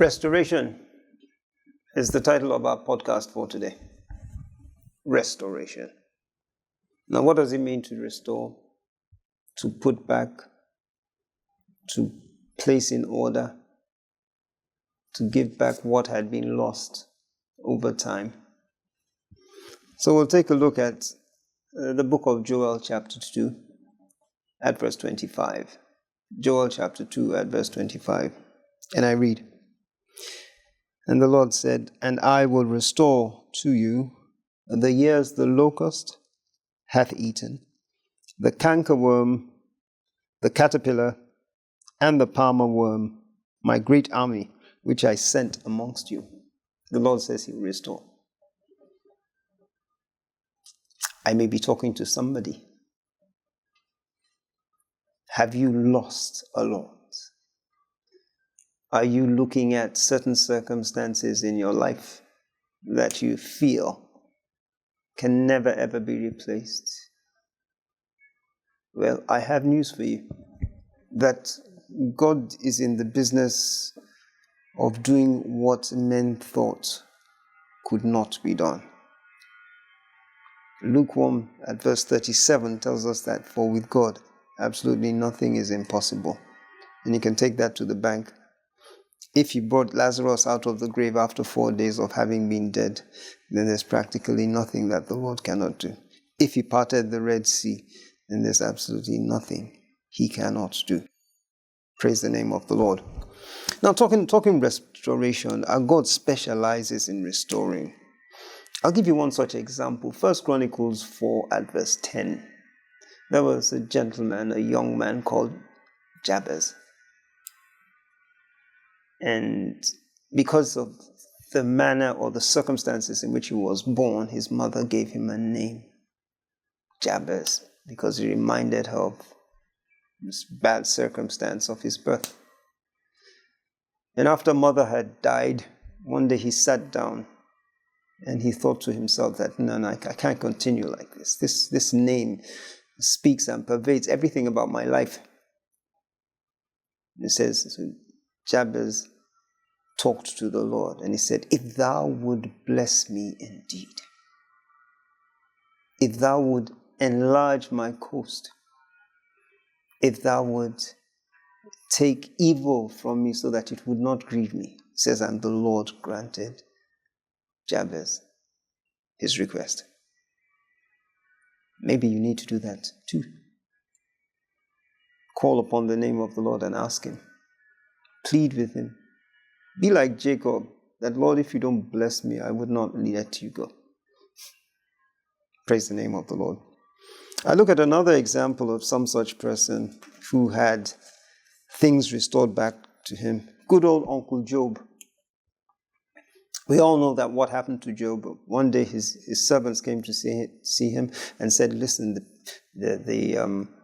Restoration is the title of our podcast for today. Restoration. Now, what does it mean to restore? To put back, to place in order, to give back what had been lost over time. So we'll take a look at the book of Joel chapter 2 at verse 25. Joel chapter 2 at verse 25. And I read, "And the Lord said, and I will restore to you the years the locust hath eaten, the cankerworm, the caterpillar, and the palmer worm, my great army, which I sent amongst you." The Lord says he will restore. I may be talking to somebody. Have you lost a lot? Are you looking at certain circumstances in your life that you feel can never ever be replaced? Well, I have news for you, that God is in the business of doing what men thought could not be done. Luke 1 at verse 37 tells us that, for with God, absolutely nothing is impossible. And you can take that to the bank. If he brought Lazarus out of the grave after 4 days of having been dead, then there's practically nothing that the Lord cannot do. If he parted the Red Sea, then there's absolutely nothing he cannot do. Praise the name of the Lord. Now, talking restoration, our God specializes in restoring. I'll give you one such example. 1 Chronicles 4 at verse 10. There was a gentleman, a young man called Jabez. And because of the manner or the circumstances in which he was born, his mother gave him a name, Jabez, because it reminded her of this bad circumstance of his birth. And after mother had died, one day he sat down and he thought to himself that, no, I can't continue like this. This name speaks and pervades everything about my life. It says, so Jabez talked to the Lord and he said, if thou would bless me indeed, if thou would enlarge my coast, if thou would take evil from me so that it would not grieve me, it says, and the Lord granted Jabez his request. Maybe you need to do that too. Call upon the name of the Lord and ask him. Plead with him. Be like Jacob, that Lord, if you don't bless me, I would not let you go. Praise the name of the Lord. I look at another example of some such person who had things restored back to him. Good old Uncle Job. We all know that what happened to Job. One day his servants came to see him and said, listen,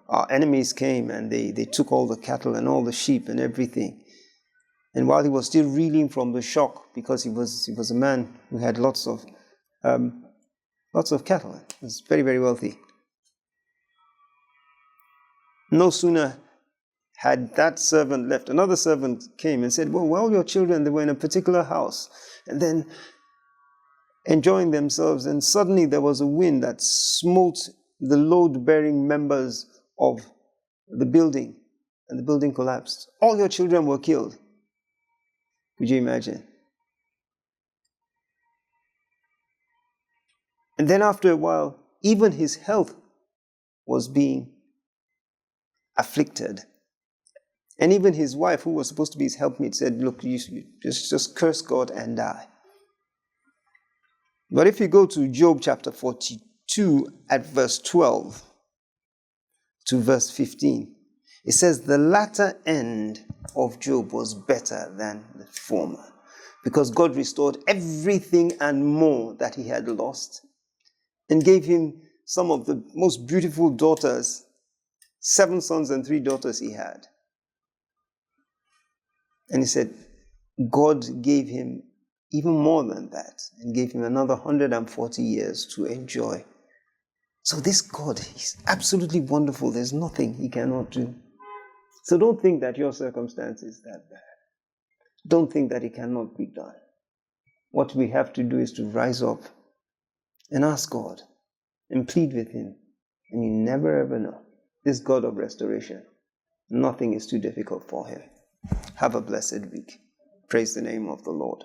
our enemies came and they took all the cattle and all the sheep and everything. And while he was still reeling from the shock, because he was a man who had lots of cattle, he was very, very wealthy. No sooner had that servant left, another servant came and said, well, while your children, they were in a particular house, and then enjoying themselves, and suddenly there was a wind that smote the load-bearing members of the building, and the building collapsed. All your children were killed. Could you imagine? And then after a while, even his health was being afflicted. And even his wife, who was supposed to be his helpmate, said, look, you just curse God and die. But if you go to Job chapter 42 at verse 12 to verse 15, it says, the latter end of Job was better than the former, because God restored everything and more that he had lost, and gave him some of the most beautiful daughters, 7 sons and 3 daughters he had. And he said, God gave him even more than that, and gave him another 140 years to enjoy. So this God, he's absolutely wonderful. There's nothing he cannot do. So don't think that your circumstance is that bad. Don't think that it cannot be done. What we have to do is to rise up and ask God and plead with Him. And you never ever know. This God of restoration, nothing is too difficult for Him. Have a blessed week. Praise the name of the Lord.